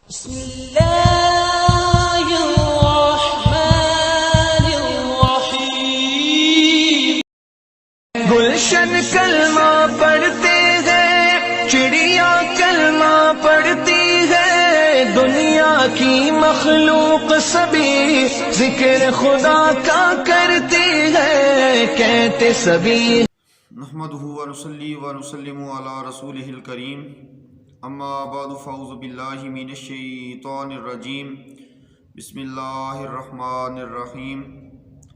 بسم اللہ الرحمن الرحیم۔ گلشن کلمہ پڑھتے ہیں، چڑیا کلمہ پڑھتی ہے، دنیا کی مخلوق سبھی ذکر خدا کا کرتی ہے، کہتے سبھی نحمدہ ونصلی ونسلم علی رسولہ الکریم، اما بعد فاعوذ باللہ من الشیطان الرجیم، بسم اللہ الرحمن الرحیم۔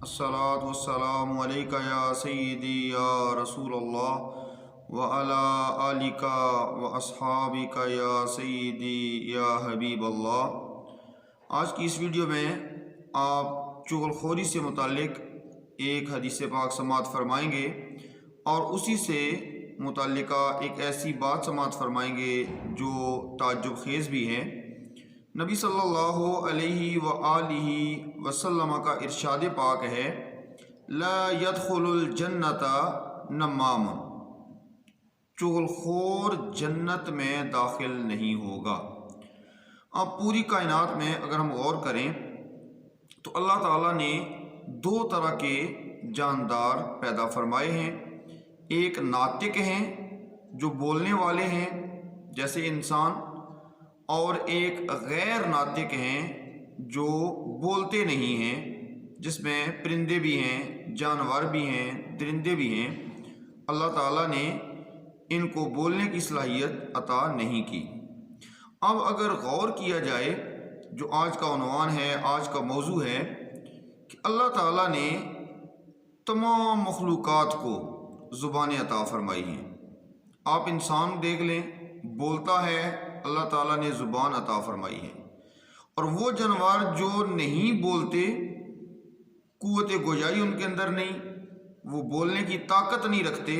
الصلاۃ والسلام علیکہ یا سیدی یا رسول اللہ وعلی آلک واصحابک یا سیدی یا حبیب اللہ۔ آج کی اس ویڈیو میں آپ چغل خوری سے متعلق ایک حدیث پاک سماعت فرمائیں گے اور اسی سے متعلقہ ایک ایسی بات سماعت فرمائیں گے جو تعجب خیز بھی ہے۔ نبی صلی اللہ علیہ وآلہ وسلم کا ارشاد پاک ہے، لا يدخل الجنت نمام، چغل خور جنت میں داخل نہیں ہوگا۔ اب پوری کائنات میں اگر ہم غور کریں تو اللہ تعالیٰ نے دو طرح کے جاندار پیدا فرمائے ہیں، ایک ناطق ہیں جو بولنے والے ہیں جیسے انسان، اور ایک غیر ناطق ہیں جو بولتے نہیں ہیں، جس میں پرندے بھی ہیں، جانور بھی ہیں، درندے بھی ہیں۔ اللہ تعالیٰ نے ان کو بولنے کی صلاحیت عطا نہیں کی۔ اب اگر غور کیا جائے، جو آج کا عنوان ہے، آج کا موضوع ہے کہ اللہ تعالیٰ نے تمام مخلوقات کو زبانیں عطا فرمائی ہیں۔ آپ انسان دیکھ لیں، بولتا ہے، اللہ تعالیٰ نے زبان عطا فرمائی ہے، اور وہ جانور جو نہیں بولتے، قوت گویائی ان کے اندر نہیں، وہ بولنے کی طاقت نہیں رکھتے،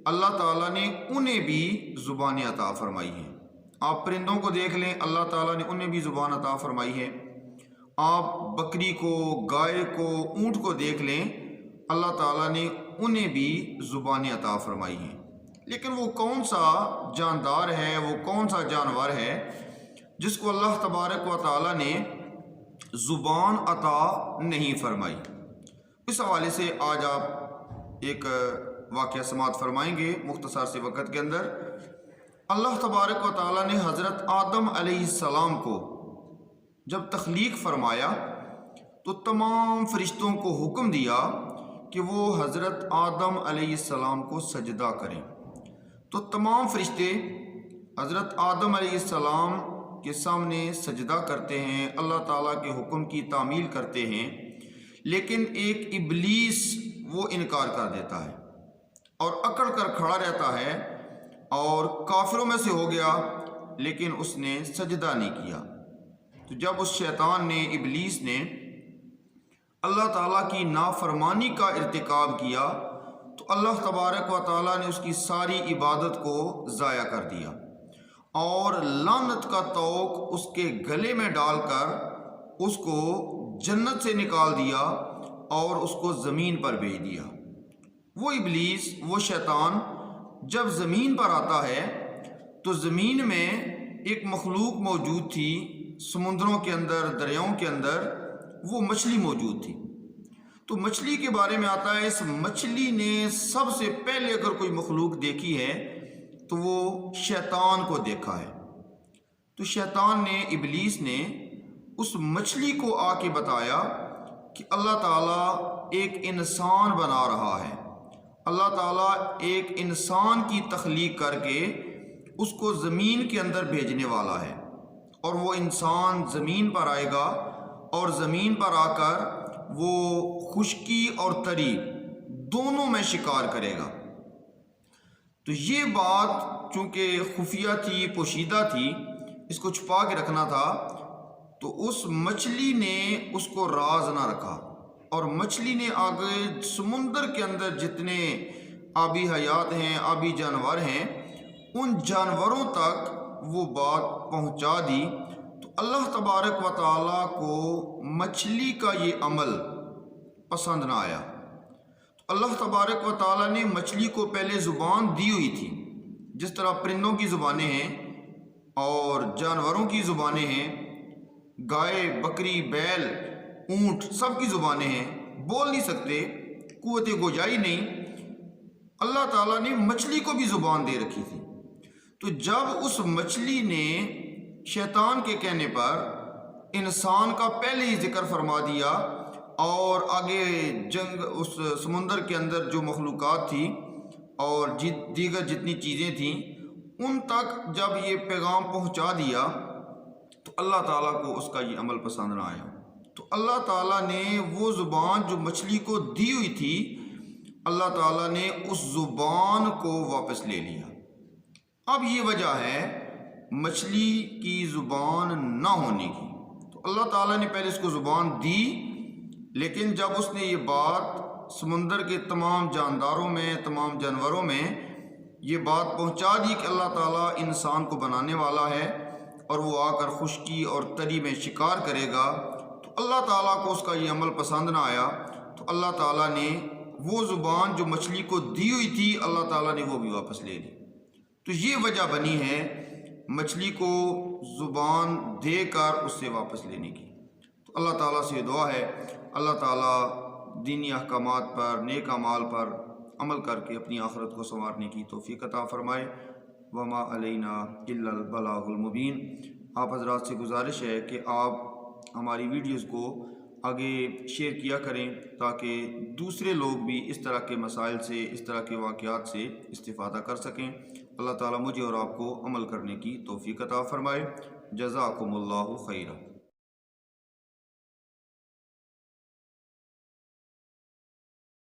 اللہ تعالیٰ نے انہیں بھی زبانیں عطا فرمائی ہیں۔ آپ پرندوں کو دیکھ لیں، اللہ تعالیٰ نے انہیں بھی زبان عطا فرمائی ہے۔ آپ بکری کو، گائے کو، اونٹ کو دیکھ لیں، اللہ تعالیٰ نے انہیں بھی زبانیں عطا فرمائی ہیں۔ لیکن وہ کون سا جاندار ہے، وہ کون سا جانور ہے جس کو اللہ تبارک و تعالیٰ نے زبان عطا نہیں فرمائی؟ اس حوالے سے آج آپ ایک واقعہ سماعت فرمائیں گے مختصر سے وقت کے اندر۔ اللہ تبارک و تعالیٰ نے حضرت آدم علیہ السلام کو جب تخلیق فرمایا تو تمام فرشتوں کو حکم دیا کہ وہ حضرت آدم علیہ السلام کو سجدہ کریں، تو تمام فرشتے حضرت آدم علیہ السلام کے سامنے سجدہ کرتے ہیں، اللہ تعالیٰ کے حکم کی تعمیل کرتے ہیں، لیکن ایک ابلیس وہ انکار کر دیتا ہے اور اکڑ کر کھڑا رہتا ہے اور کافروں میں سے ہو گیا، لیکن اس نے سجدہ نہیں کیا۔ تو جب اس شیطان نے، ابلیس نے اللہ تعالیٰ کی نافرمانی کا ارتکاب کیا تو اللہ تبارک و تعالیٰ نے اس کی ساری عبادت کو ضائع کر دیا اور لعنت کا طوق اس کے گلے میں ڈال کر اس کو جنت سے نکال دیا اور اس کو زمین پر بھیج دیا۔ وہ ابلیس، وہ شیطان جب زمین پر آتا ہے تو زمین میں ایک مخلوق موجود تھی، سمندروں کے اندر، دریاؤں کے اندر وہ مچھلی موجود تھی۔ تو مچھلی کے بارے میں آتا ہے، اس مچھلی نے سب سے پہلے اگر کوئی مخلوق دیکھی ہے تو وہ شیطان کو دیکھا ہے۔ تو شیطان نے، ابلیس نے اس مچھلی کو آ کے بتایا کہ اللہ تعالیٰ ایک انسان بنا رہا ہے، اللہ تعالیٰ ایک انسان کی تخلیق کر کے اس کو زمین کے اندر بھیجنے والا ہے، اور وہ انسان زمین پر آئے گا اور زمین پر آ کر وہ خشکی اور تری دونوں میں شکار کرے گا۔ تو یہ بات چونکہ خفیہ تھی، پوشیدہ تھی، اس کو چھپا کے رکھنا تھا، تو اس مچھلی نے اس کو راز نہ رکھا، اور مچھلی نے آگے سمندر کے اندر جتنے آبی حیات ہیں، آبی جانور ہیں، ان جانوروں تک وہ بات پہنچا دی۔ تو اللہ تبارک و تعالیٰ کو مچھلی کا یہ عمل پسند نہ آیا۔ تو اللہ تبارک و تعالیٰ نے مچھلی کو پہلے زبان دی ہوئی تھی، جس طرح پرندوں کی زبانیں ہیں، اور جانوروں کی زبانیں ہیں، گائے، بکری، بیل، اونٹ، سب کی زبانیں ہیں، بول نہیں سکتے، قوت گویائی نہیں۔ اللہ تعالیٰ نے مچھلی کو بھی زبان دے رکھی تھی، تو جب اس مچھلی نے شیطان کے کہنے پر انسان کا پہلے ہی ذکر فرما دیا اور آگے جنگ اس سمندر کے اندر جو مخلوقات تھی اور دیگر جتنی چیزیں تھیں ان تک جب یہ پیغام پہنچا دیا تو اللہ تعالیٰ کو اس کا یہ عمل پسند نہ آیا، تو اللہ تعالیٰ نے وہ زبان جو مچھلی کو دی ہوئی تھی، اللہ تعالیٰ نے اس زبان کو واپس لے لیا۔ اب یہ وجہ ہے مچھلی کی زبان نہ ہونے کی، تو اللہ تعالیٰ نے پہلے اس کو زبان دی، لیکن جب اس نے یہ بات سمندر کے تمام جانداروں میں، تمام جانوروں میں یہ بات پہنچا دی کہ اللہ تعالیٰ انسان کو بنانے والا ہے اور وہ آ کر خشکی اور تری میں شکار کرے گا، تو اللہ تعالیٰ کو اس کا یہ عمل پسند نہ آیا، تو اللہ تعالیٰ نے وہ زبان جو مچھلی کو دی ہوئی تھی اللہ تعالیٰ نے وہ بھی واپس لے لی۔ تو یہ وجہ بنی ہے مچھلی کو زبان دے کر اس سے واپس لینے کی۔ تو اللہ تعالیٰ سے دعا ہے اللہ تعالیٰ دینی احکامات پر، نیک اعمال پر عمل کر کے اپنی آخرت کو سنوارنے کی توفیق عطا فرمائے۔ وما علینا الا البلاغ المبین۔ آپ حضرات سے گزارش ہے کہ آپ ہماری ویڈیوز کو آگے شیئر کیا کریں تاکہ دوسرے لوگ بھی اس طرح کے مسائل سے، اس طرح کے واقعات سے استفادہ کر سکیں۔ اللہ تعالیٰ مجھے اور آپ کو عمل کرنے کی توفیق عطا فرمائے۔ جزاکم اللہ خیرا۔